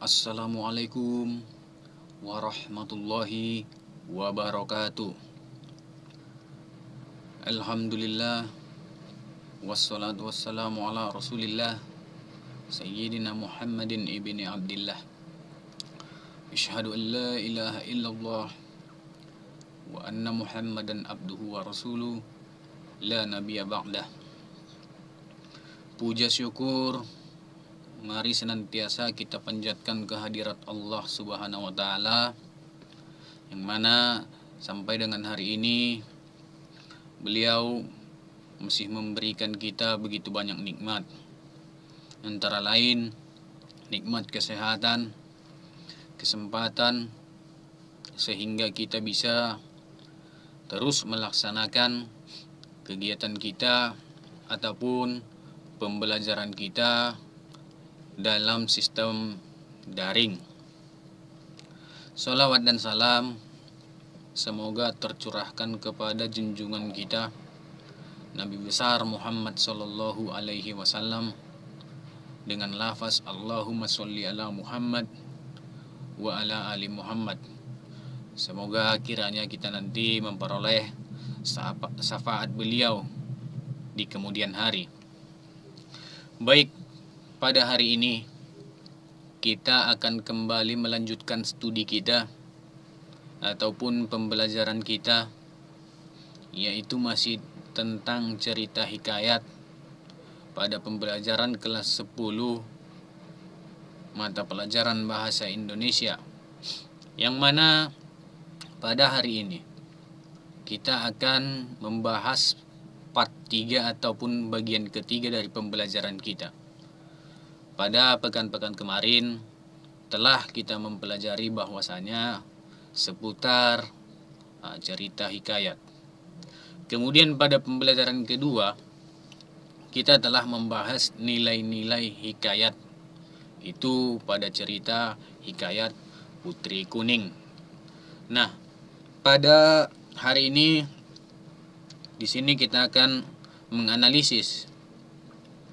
Assalamualaikum warahmatullahi wabarakatuh. Alhamdulillah, wassalatu wassalamu ala rasulillah Sayyidina Muhammadin ibni Abdillah. Asyhadu an la ilaha illallah wa anna Muhammadan abduhu wa rasuluh, la nabiyya ba'dah. Puja syukur mari senantiasa kita panjatkan kehadirat Allah Subhanahu wa taala, yang mana sampai dengan hari ini beliau masih memberikan kita begitu banyak nikmat. Antara lain nikmat kesehatan, kesempatan, sehingga kita bisa terus melaksanakan kegiatan kita ataupun pembelajaran kita dalam sistem daring. Salawat dan salam semoga tercurahkan kepada junjungan kita Nabi besar Muhammad sallallahu alaihi wasallam dengan lafaz Allahumma sholli ala Muhammad wa ala ali Muhammad. Semoga kiranya kita nanti memperoleh syafaat beliau di kemudian hari. Baik, pada hari ini kita akan kembali melanjutkan studi kita ataupun pembelajaran kita, yaitu masih tentang cerita hikayat pada pembelajaran kelas 10 mata pelajaran bahasa Indonesia, yang mana pada hari ini kita akan membahas part 3 ataupun bagian ketiga dari pembelajaran kita. Pada pekan-pekan kemarin telah kita mempelajari bahwasanya seputar cerita hikayat. Kemudian pada pembelajaran kedua kita telah membahas nilai-nilai hikayat, itu pada cerita hikayat Putri Kuning. Nah, pada hari ini di sini kita akan menganalisis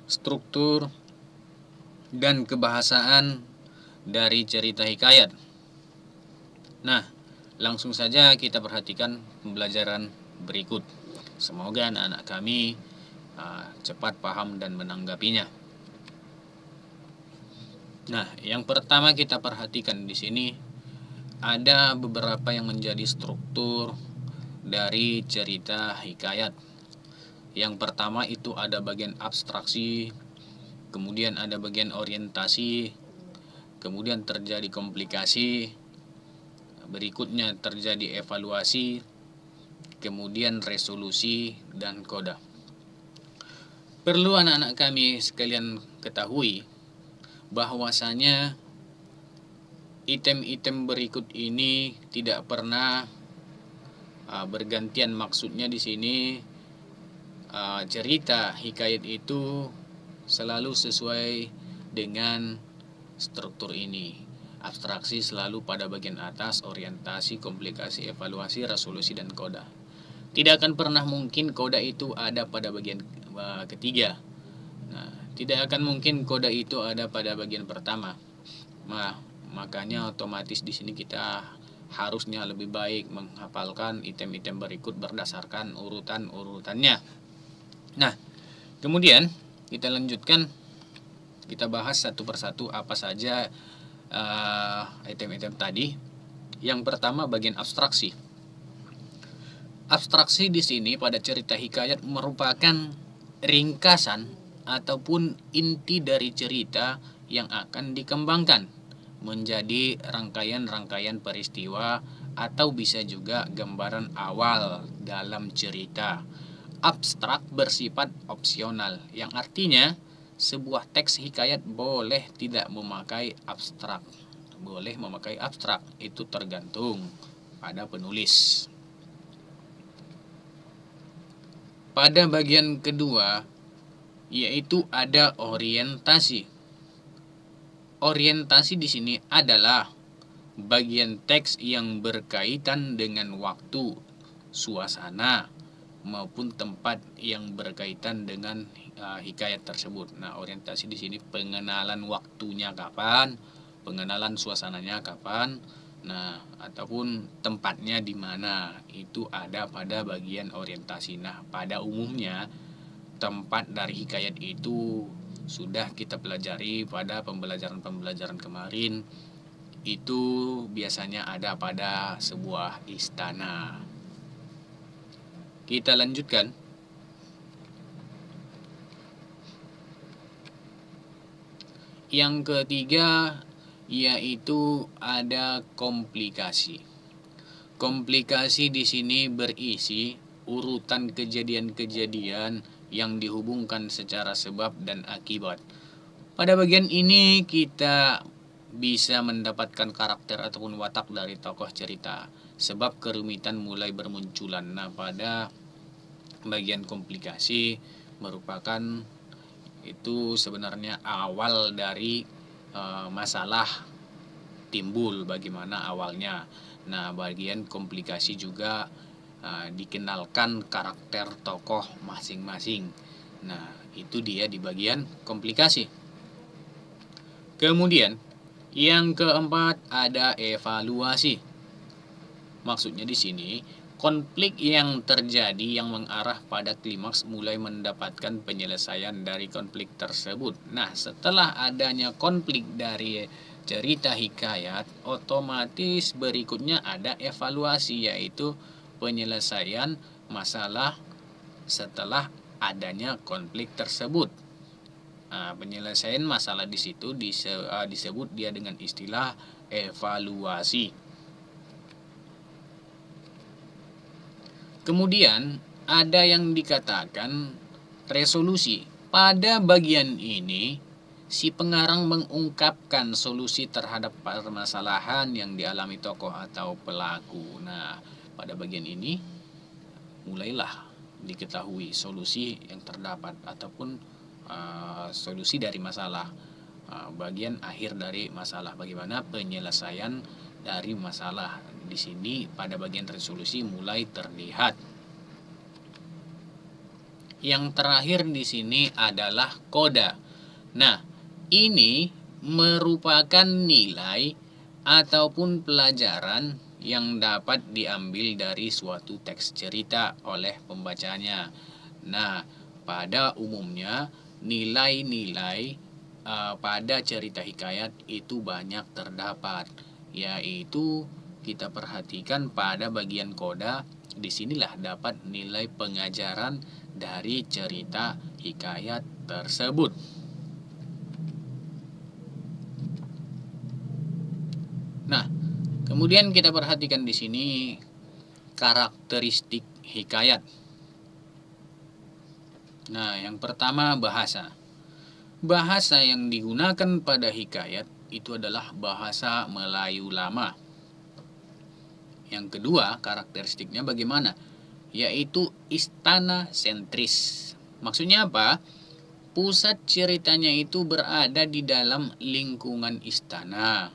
struktur dan kebahasaan dari cerita hikayat. Nah, langsung saja kita perhatikan pembelajaran berikut. Semoga anak-anak kami cepat paham dan menanggapinya. Nah, yang pertama kita perhatikan di sini ada beberapa yang menjadi struktur dari cerita hikayat. Yang pertama itu ada bagian abstraksi, kemudian ada bagian orientasi, kemudian terjadi komplikasi, berikutnya terjadi evaluasi, kemudian resolusi dan koda. Perlu anak-anak kami sekalian ketahui bahwasanya item-item berikut ini tidak pernah bergantian. Maksudnya di sini cerita hikayat itu selalu sesuai dengan struktur ini. Abstraksi selalu pada bagian atas, orientasi, komplikasi, evaluasi, resolusi, dan koda. Tidak akan pernah mungkin koda itu ada pada bagian ketiga. Nah, tidak akan mungkin koda itu ada pada bagian pertama. Makanya otomatis di sini kita harusnya lebih baik menghafalkan item-item berikut berdasarkan urutan-urutannya. Nah, kemudian kita lanjutkan, kita bahas satu persatu apa saja item-item tadi. Yang pertama bagian abstraksi. Abstraksi di sini pada cerita hikayat merupakan ringkasan ataupun inti dari cerita yang akan dikembangkan menjadi rangkaian-rangkaian peristiwa atau bisa juga gambaran awal dalam cerita. Abstrak bersifat opsional, yang artinya sebuah teks hikayat boleh tidak memakai abstrak, boleh memakai abstrak, itu tergantung pada penulis. Pada bagian kedua yaitu ada orientasi. Orientasi di sini adalah bagian teks yang berkaitan dengan waktu, suasana, maupun tempat yang berkaitan dengan hikayat tersebut. Nah, orientasi di sini pengenalan waktunya kapan, pengenalan suasananya kapan, nah ataupun tempatnya di mana, itu ada pada bagian orientasi. Nah, pada umumnya tempat dari hikayat itu sudah kita pelajari pada pembelajaran-pembelajaran kemarin. Itu biasanya ada pada sebuah istana. Kita lanjutkan. Yang ketiga yaitu ada komplikasi. Komplikasi di sini berisi urutan kejadian-kejadian yang dihubungkan secara sebab dan akibat. Pada bagian ini kita bisa mendapatkan karakter ataupun watak dari tokoh cerita, sebab kerumitan mulai bermunculan. Nah, pada bagian komplikasi merupakan itu sebenarnya awal dari masalah timbul, bagaimana awalnya. Nah, bagian komplikasi juga dikenalkan karakter tokoh masing-masing. Nah, itu dia di bagian komplikasi. Kemudian yang keempat ada evaluasi. Maksudnya di sini konflik yang terjadi yang mengarah pada klimaks mulai mendapatkan penyelesaian dari konflik tersebut. Nah, setelah adanya konflik dari cerita hikayat, otomatis berikutnya ada evaluasi, yaitu penyelesaian masalah setelah adanya konflik tersebut. Nah, penyelesaian masalah di situ disebut dia dengan istilah evaluasi. Kemudian ada yang dikatakan resolusi. Pada bagian ini si pengarang mengungkapkan solusi terhadap permasalahan yang dialami tokoh atau pelaku. Nah, pada bagian ini mulailah diketahui solusi yang terdapat ataupun solusi dari masalah, bagian akhir dari masalah, bagaimana penyelesaian dari masalah. Di sini pada bagian resolusi mulai terlihat. Yang terakhir di sini adalah koda. Nah, ini merupakan nilai ataupun pelajaran yang dapat diambil dari suatu teks cerita oleh pembacanya. Nah, pada umumnya nilai-nilai pada cerita hikayat itu banyak terdapat, yaitu kita perhatikan pada bagian koda. Disinilah dapat nilai pengajaran dari cerita hikayat tersebut. Nah, kemudian kita perhatikan di sini karakteristik hikayat. Nah, yang pertama bahasa. Bahasa yang digunakan pada hikayat itu adalah bahasa Melayu lama. Yang kedua, karakteristiknya bagaimana? Yaitu istana sentris. Maksudnya apa? Pusat ceritanya itu berada di dalam lingkungan istana.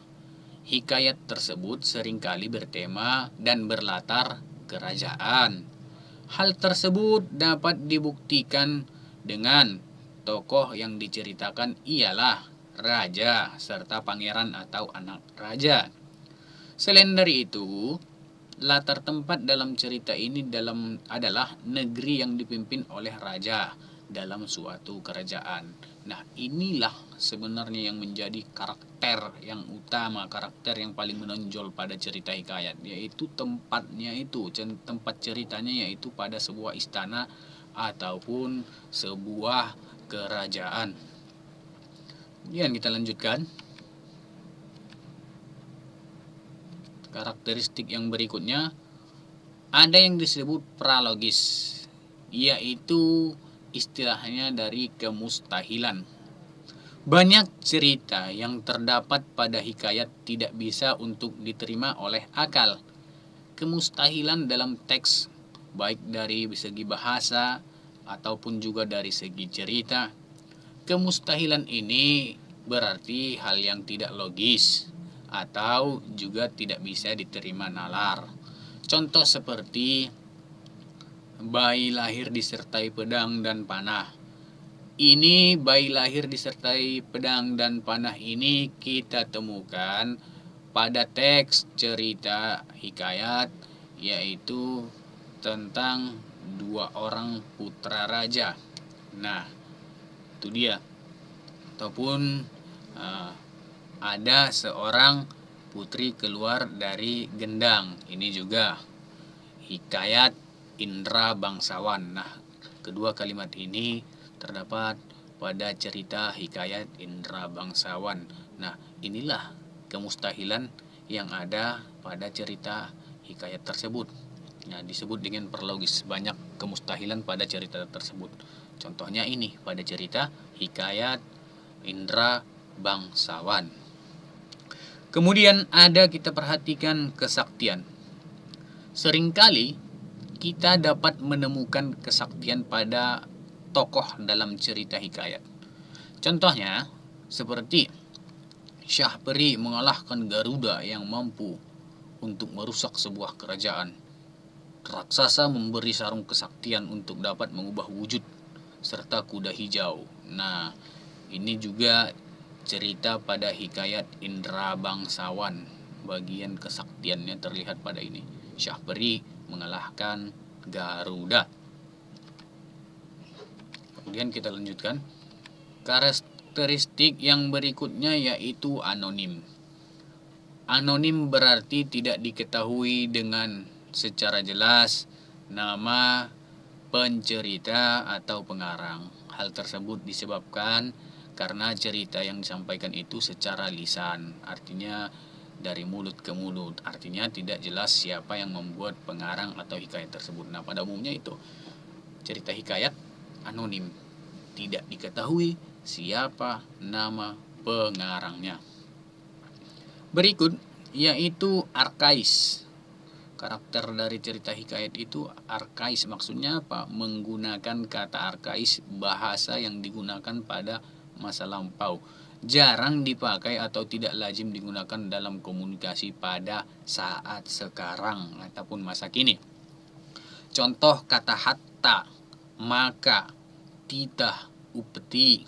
Hikayat tersebut seringkali bertema dan berlatar kerajaan. Hal tersebut dapat dibuktikan dengan tokoh yang diceritakan ialah raja serta pangeran atau anak raja. Selain dari itu, latar tempat dalam cerita ini adalah negeri yang dipimpin oleh raja dalam suatu kerajaan. Nah, inilah sebenarnya yang menjadi karakter yang utama, karakter yang paling menonjol pada cerita hikayat, yaitu tempatnya itu, tempat ceritanya yaitu pada sebuah istana ataupun sebuah kerajaan. Kemudian kita lanjutkan. Karakteristik yang berikutnya ada yang disebut pralogis, yaitu istilahnya dari kemustahilan. Banyak cerita yang terdapat pada hikayat tidak bisa untuk diterima oleh akal. Kemustahilan dalam teks, baik dari segi bahasa ataupun juga dari segi cerita. Kemustahilan ini berarti hal yang tidak logis atau juga tidak bisa diterima nalar. Contoh seperti bayi lahir disertai pedang dan panah. ini bayi lahir disertai pedang dan panah ini kita temukan pada teks cerita hikayat, yaitu tentang dua orang putra raja. Nah, itu dia. Ataupun ada seorang putri keluar dari gendang. Ini juga hikayat Indra Bangsawan. Nah, kedua kalimat ini terdapat pada cerita hikayat Indra Bangsawan. Nah, inilah kemustahilan yang ada pada cerita hikayat tersebut. Nah, disebut dengan perlogis, banyak kemustahilan pada cerita tersebut. Contohnya ini pada cerita hikayat Indra Bangsawan. Kemudian ada kita perhatikan kesaktian. Seringkali kita dapat menemukan kesaktian pada tokoh dalam cerita hikayat. Contohnya seperti Syah Peri mengalahkan Garuda yang mampu untuk merusak sebuah kerajaan. Raksasa memberi sarung kesaktian untuk dapat mengubah wujud serta kuda hijau. Nah, ini juga cerita pada hikayat Indra Bangsawan. Bagian kesaktiannya terlihat pada ini. Syah Peri mengalahkan Garuda. Kemudian kita lanjutkan. Karakteristik yang berikutnya yaitu anonim. Anonim berarti tidak diketahui dengan secara jelas nama pencerita atau pengarang. Hal tersebut disebabkan karena cerita yang disampaikan itu secara lisan, artinya dari mulut ke mulut, artinya tidak jelas siapa yang membuat pengarang atau hikayat tersebut. Nah, pada umumnya itu cerita hikayat anonim, tidak diketahui siapa nama pengarangnya. Berikut yaitu arkais. Karakter dari cerita hikayat itu arkais, maksudnya apa? Menggunakan kata arkais, bahasa yang digunakan pada masa lampau, jarang dipakai atau tidak lazim digunakan dalam komunikasi pada saat sekarang ataupun masa kini. Contoh kata hatta, maka, titah, upeti,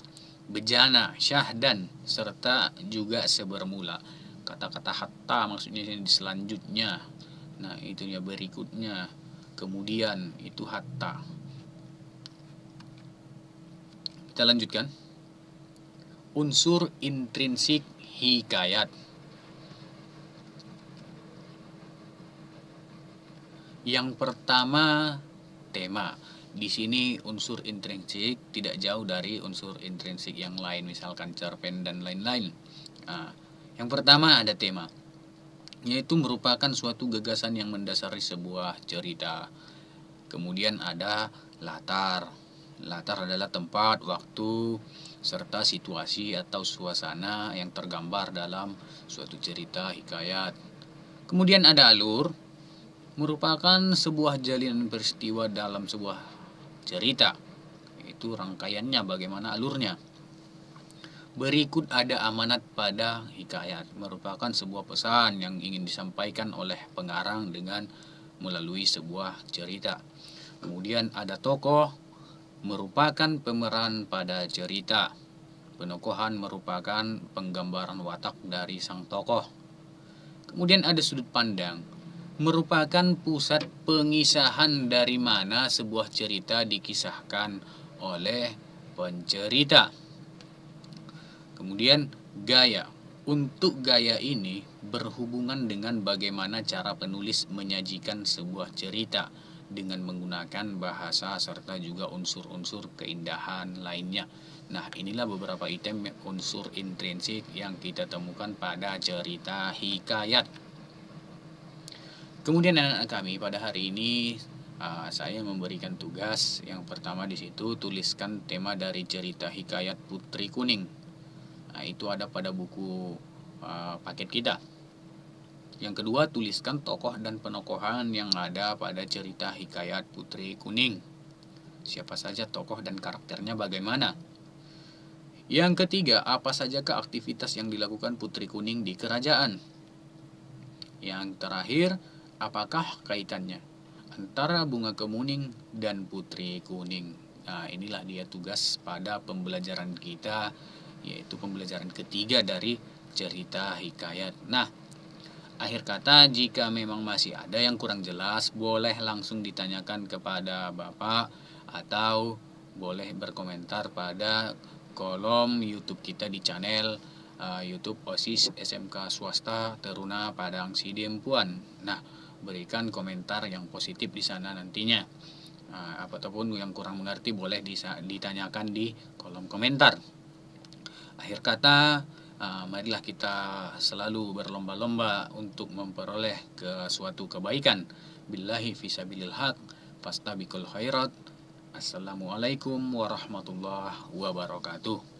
bejana, syahdan, serta juga sebermula. Kata-kata hatta maksudnya di selanjutnya. Nah, itu ya berikutnya. Kemudian itu hatta. Kita lanjutkan. Unsur intrinsik hikayat. Yang pertama, tema. Di sini unsur intrinsik tidak jauh dari unsur intrinsik yang lain, misalkan cerpen dan lain-lain. Nah, yang pertama ada tema, yaitu merupakan suatu gagasan yang mendasari sebuah cerita. Kemudian ada latar. Latar adalah tempat, waktu, serta situasi atau suasana yang tergambar dalam suatu cerita hikayat. Kemudian ada alur, merupakan sebuah jalinan peristiwa dalam sebuah cerita. Itu rangkaiannya, bagaimana alurnya. Berikut ada amanat pada hikayat, merupakan sebuah pesan yang ingin disampaikan oleh pengarang dengan melalui sebuah cerita. Kemudian ada tokoh, merupakan pemeran pada cerita. Penokohan merupakan penggambaran watak dari sang tokoh. Kemudian ada sudut pandang, merupakan pusat pengisahan dari mana sebuah cerita dikisahkan oleh pencerita. Kemudian gaya. Untuk gaya ini berhubungan dengan bagaimana cara penulis menyajikan sebuah cerita dengan menggunakan bahasa serta juga unsur-unsur keindahan lainnya. Nah, inilah beberapa item unsur intrinsik yang kita temukan pada cerita hikayat. Kemudian anak kami pada hari ini saya memberikan tugas yang pertama di situ, tuliskan tema dari cerita hikayat Putri Kuning. Nah, itu ada pada buku paket kita. Yang kedua, tuliskan tokoh dan penokohan yang ada pada cerita hikayat Putri Kuning. Siapa saja tokoh dan karakternya bagaimana. Yang ketiga, apa sajakah aktivitas yang dilakukan Putri Kuning di kerajaan. Yang terakhir, apakah kaitannya antara bunga kemuning dan Putri Kuning. inilah dia tugas pada pembelajaran kita, yaitu pembelajaran ketiga dari cerita hikayat. Nah, akhir kata, jika memang masih ada yang kurang jelas, boleh langsung ditanyakan kepada Bapak atau boleh berkomentar pada kolom YouTube kita di channel YouTube OSIS SMK Swasta Teruna Padang Sidempuan. Nah, berikan komentar yang positif di sana nantinya. Apapun yang kurang mengerti boleh ditanyakan di kolom komentar. Akhir kata, marilah kita selalu berlomba-lomba untuk memperoleh suatu kebaikan. Billahi fisabilil haq, fastabiqul khairat. Assalamualaikum warahmatullahi wabarakatuh.